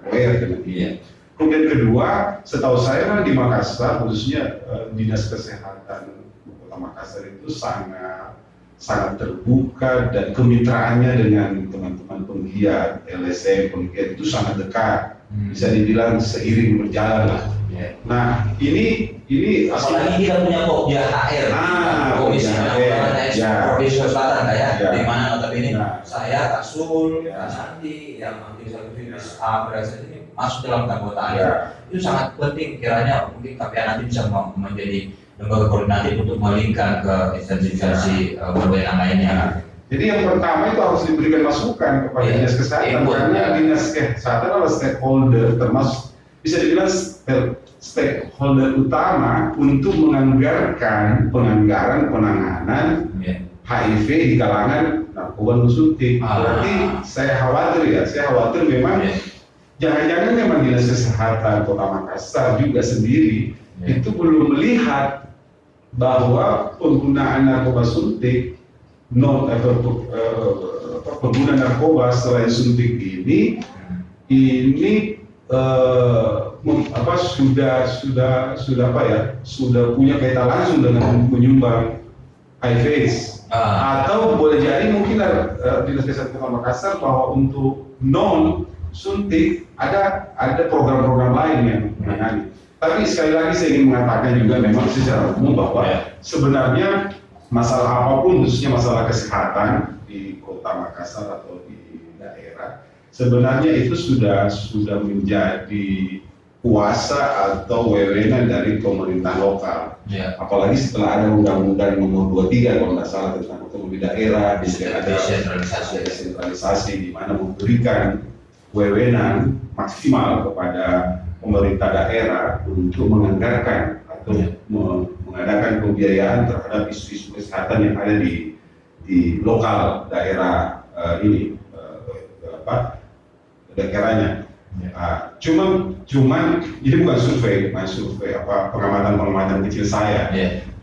Speaker 1: aware dengan ini. Kemudian kedua, setahu saya di Makassar, khususnya Dinas Kesehatan Kota Makassar itu sangat terbuka dan kemitraannya dengan teman-teman penggiat LSM, penggiat itu sangat dekat, bisa dibilang seiring berjalan lah. Nah ini
Speaker 2: apalagi kita punya Pokja HR, Komisi Provinsi Selatan di mana notabene saya, Kasul, Sandi yang aktif berasal ini masuk dalam keanggotaan itu sangat penting. Kiranya mungkin KPA nanti bisa menjadi lembaga koordinatif untuk melingkar ke instansi berwenang lainnya.
Speaker 1: Jadi yang pertama itu harus diberikan masukan kepada Dinas Kesehatan karena Dinas Kesehatan adalah stakeholder, termasuk bisa dibilang stakeholder utama untuk menganggarkan penanganan HIV di kalangan narkoba non suntik. Berarti saya khawatir memang jangan-jangan memang Dinas Kesehatan Kota Makassar juga sendiri itu belum melihat bahwa penggunaan narkoba suntik pengguna narkoba selain suntik ini sudah punya kaitan langsung dengan menyumbang HIV/AIDS. Atau boleh jadi mungkin Dinas Kesehatan Kota Makassar bahwa untuk non suntik ada program-program lain yang menangani. Tapi sekali lagi saya ingin mengatakan juga memang secara umum bahwa sebenarnya masalah apapun, khususnya masalah kesehatan di Kota Makassar atau di daerah, sebenarnya itu sudah menjadi kuasa atau wewenang dari pemerintah lokal. Apalagi setelah ada Undang-Undang Nomor 23 kalau nggak salah tentang otonomi daerah, ada desentralisasi di mana memberikan wewenang maksimal kepada pemerintah daerah untuk menganggarkan atau mengadakan pembiayaan terhadap isu-isu kesehatan yang ada di lokal daerah daerahnya. Cuman ini bukan survei pengamatan kecil saya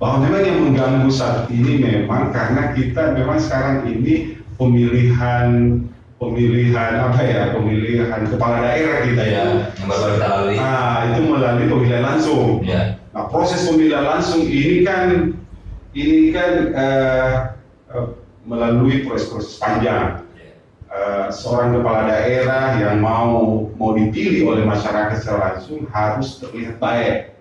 Speaker 1: bahwa memang yang mengganggu saat ini memang karena kita memang sekarang ini pemilihan kepala daerah kita
Speaker 2: yang baru kita lalui.
Speaker 1: Itu melalui pemilihan langsung. Nah, proses pemilihan langsung ini kan melalui proses panjang. Seorang kepala daerah yang mau dipilih oleh masyarakat secara langsung harus terlihat baik.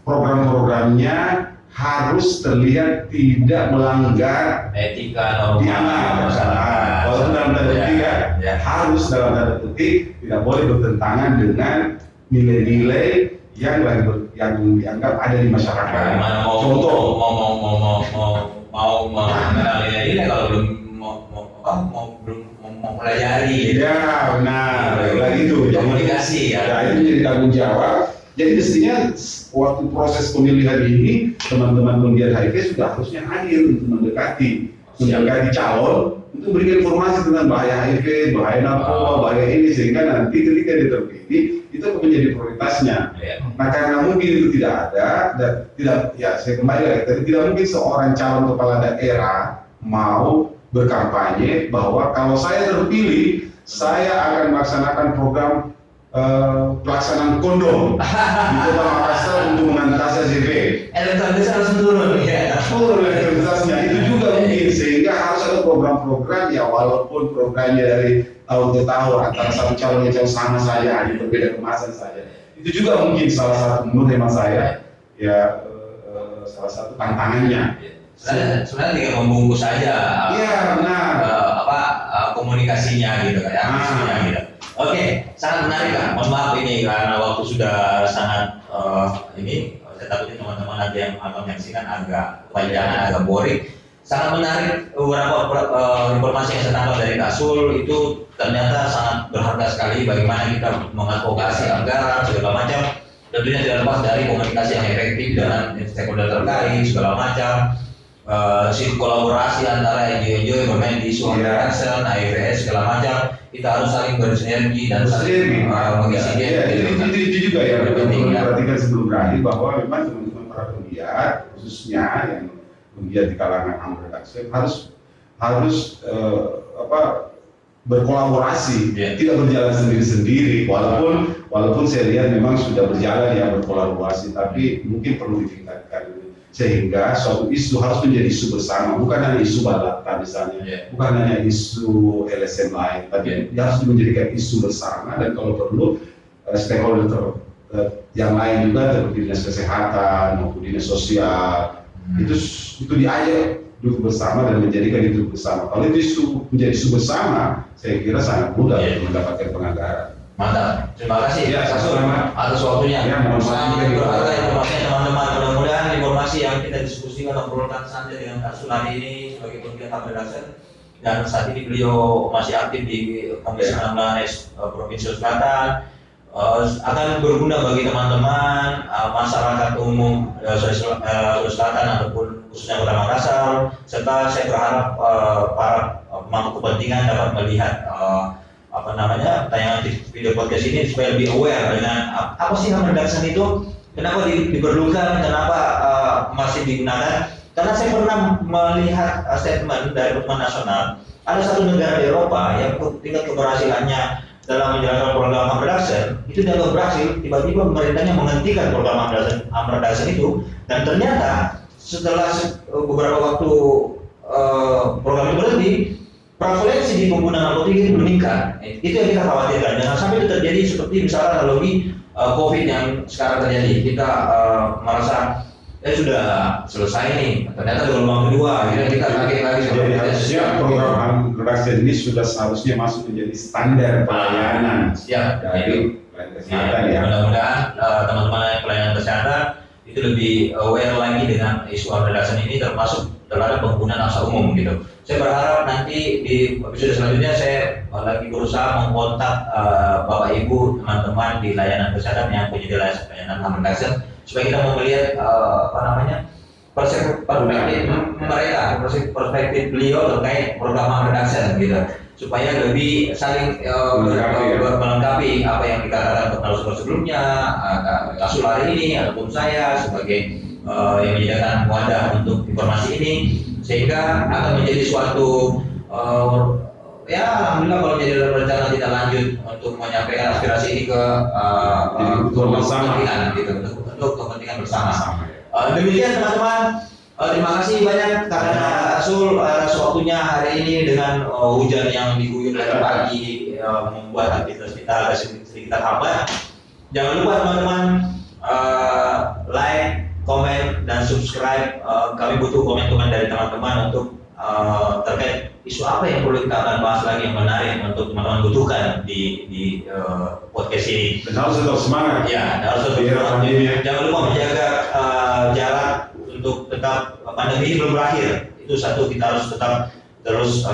Speaker 1: Program-programnya harus terlihat tidak melanggar
Speaker 2: etika
Speaker 1: di
Speaker 2: norma masyarakat.
Speaker 1: Walaupun dalam tanda petik
Speaker 2: Ya.
Speaker 1: harus dalam tanda petik tidak boleh bertentangan dengan nilai-nilai yang dianggap ada di masyarakat.
Speaker 2: Bagaimana
Speaker 1: Contoh,
Speaker 2: mau mengenal ini kalau belum mau mempelajari gitu.
Speaker 1: ya benar, lagi itu.
Speaker 2: Komunikasi ya.
Speaker 1: Ya, itu menjadi tanggung jawab. Jadi mestinya waktu proses pemilihan ini teman-teman penggiat HIV sudah harusnya hadir untuk mendekati calon untuk memberikan informasi tentang bahaya HIV, bahaya narkoba, bahaya ini, sehingga nanti ketika dia terpilih itu akan menjadi prioritasnya.
Speaker 2: Ya.
Speaker 1: Nah, karena mungkin itu tidak ada dan tidak, ya saya kembali lagi tadi, tidak mungkin seorang calon kepala daerah mau berkampanye bahwa kalau saya terpilih saya akan melaksanakan program pelaksanaan kondom di Kota Makassar untuk mengatasi HIV.
Speaker 2: Elektabilitas harus turun ya.
Speaker 1: Turun elektabilitasnya itu juga mungkin, sehingga harus ada program-program ya, walaupun programnya dari tahun ke tahun antara satu calon yang sama saja, hanya berbeda kemasan saja. Itu juga mungkin salah satu menurut hemat saya ya salah satu tantangannya.
Speaker 2: Sebenarnya tinggal membungkus saja.
Speaker 1: Iya benar.
Speaker 2: Komunikasinya gitu kan ya. Isinya gitu. Oke, sangat menarik kan. Mohon maaf ini karena waktu sudah sangat ini. Saya takutnya teman-teman nanti yang akan menyaksikan agak panjangan, agak boring. Sangat menarik beberapa informasi yang saya tangkap dari Kak Sul itu ternyata sangat berharga sekali bagaimana kita mengadvokasi anggaran segala macam. Tentunya tidak lepas dari komunikasi yang efektif dengan stakeholder terkait segala macam. Kolaborasi antara NGO yang bermain di isu action, AIVS segala macam, kita harus saling bersinergi dan saling mengisi dia.
Speaker 1: Itu juga ya penting perhatikan sebelum berakhir bahwa memang teman-teman para penggiat khususnya yang penggiat di kalangan AMR Redaction harus berkolaborasi, tidak berjalan sendiri-sendiri. Walaupun saya lihat memang sudah berjalan ya berkolaborasi, tapi mungkin perlu ditingkatkan sehingga suatu isu harus menjadi isu bersama, bukan hanya isu balata misalnya, bukan hanya isu LSM lain, tapi dia harus menjadikan isu bersama, dan kalau perlu stakeholder yang lain juga seperti dinas kesehatan maupun dinas sosial itu diajak duduk bersama dan menjadikan itu bersama. Kalau itu isu menjadi isu bersama, saya kira sangat mudah untuk mendapatkan penganggaran.
Speaker 2: Mantap, terima kasih
Speaker 1: ya,
Speaker 2: atas waktunya.
Speaker 1: Sangat
Speaker 2: berharga informasinya teman-teman. Mudah-mudahan informasi yang kita diskusikan obrolkan santai dengan Kak Sul hari ini sebagai penggiat AMR Redaction, dan saat ini beliau masih aktif di Komisi 16 Provinsi Selatan, akan berguna bagi teman-teman masyarakat umum Sulawesi Selatan ataupun khususnya Kota Makassar, serta saya berharap para pemangku kepentingan dapat melihat tayangan video podcast ini supaya lebih aware dengan apa sih AMR Redaction itu, kenapa diperlukan, kenapa masih digunakan. Karena saya pernah melihat statement dari Ombudsman Nasional, ada satu negara di Eropa yang tingkat keberhasilannya dalam menjalankan program AMR Redaction itu dianggap berhasil, tiba-tiba pemerintahnya menghentikan program AMR Redaction itu, dan ternyata setelah beberapa waktu program itu berhenti, prevalensi di penggunaan narkotika itu meningkat. Itu yang kita khawatirkan. Jangan sampai itu terjadi seperti misalnya analogi COVID yang sekarang terjadi. Kita merasa sudah selesai nih, ternyata gelombang kedua. Kita kaget lagi.
Speaker 1: Program AMR Redaction ini sudah seharusnya masuk menjadi standar pelayanan dari pelayanan kesehatan ya. Mudah-mudahan
Speaker 2: teman-teman pelayanan kesehatan itu lebih aware lagi dengan isu AMR Redaction ini, termasuk terhadap penggunaan aksa umum gitu. Saya berharap nanti di episode selanjutnya saya lagi berusaha mengkontak Bapak Ibu teman-teman di layanan kesehatan yang punya layanan AMR Redaction supaya kita mau melihat perspektif mereka, perspektif beliau terkait program AMR Redaction gitu, supaya lebih saling melengkapi apa yang dikatakan narasumber sebelumnya, Kak Sul hari ini ataupun saya sebagai yang menyediakan wadah untuk informasi ini, sehingga akan menjadi suatu alhamdulillah kalau menjadi rencana kita lanjut untuk menyampaikan aspirasi ini ke kepentingan gitu, untuk kepentingan bersama. Demikian teman-teman, terima kasih banyak karena Sul atas waktunya hari ini dengan hujan yang diguyur dari pagi membuat aktivitas kita agak sedikit terhambat. Jangan lupa teman-teman like, komen dan subscribe. Kami butuh komen-komen dari teman-teman untuk terkait isu apa yang perlu kita akan bahas lagi yang menarik untuk teman-teman butuhkan di podcast ini.
Speaker 1: Dan harus tetap semangat.
Speaker 2: Ya, harus tetap
Speaker 1: Biar
Speaker 2: semangat.
Speaker 1: pandemi.
Speaker 2: Jangan lupa menjaga jarak untuk tetap pandemi ini belum berakhir. Itu satu, kita harus tetap terus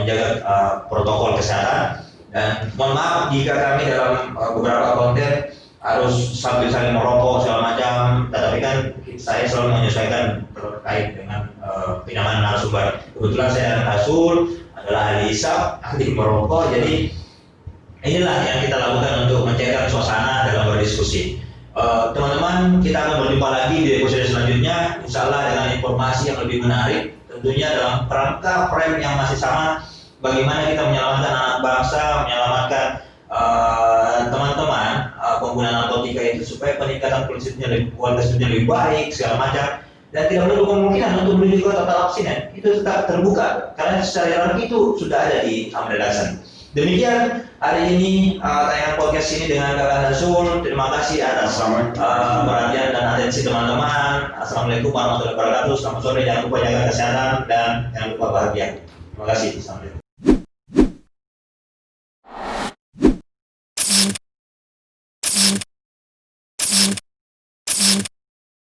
Speaker 2: menjaga protokol kesehatan. Dan mohon maaf jika kami dalam beberapa konten harus sambil saling merokok segala macam, tetapi kan saya selalu menyesuaikan terkait dengan pinjaman narasumber. Kebetulan saya dan Rasul adalah ahli hisab, ahli merokok, jadi inilah yang kita lakukan untuk mencairkan suasana dalam berdiskusi. Teman-teman, kita akan berjumpa lagi di episode selanjutnya, insya Allah dengan informasi yang lebih menarik, tentunya dalam kerangka frame yang masih sama, bagaimana kita menyelamatkan anak bangsa, menyelamatkan teman-teman pengguna narkotika itu supaya peningkatan kualitas hidupnya lebih baik segala macam, dan tidak menutup kemungkinan untuk menuju ke total abstinen itu tetap terbuka karena secara itu sudah ada di Ahmad Redaction. Demikian hari ini tayangan podcast ini dengan Kakak Rasul. Terima kasih atas perhatian dan atensi teman-teman. Assalamualaikum warahmatullahi wabarakatuh. Selamat sore, jangan lupa jaga kesehatan dan jangan lupa bahagia. Terima kasih. Assalamualaikum.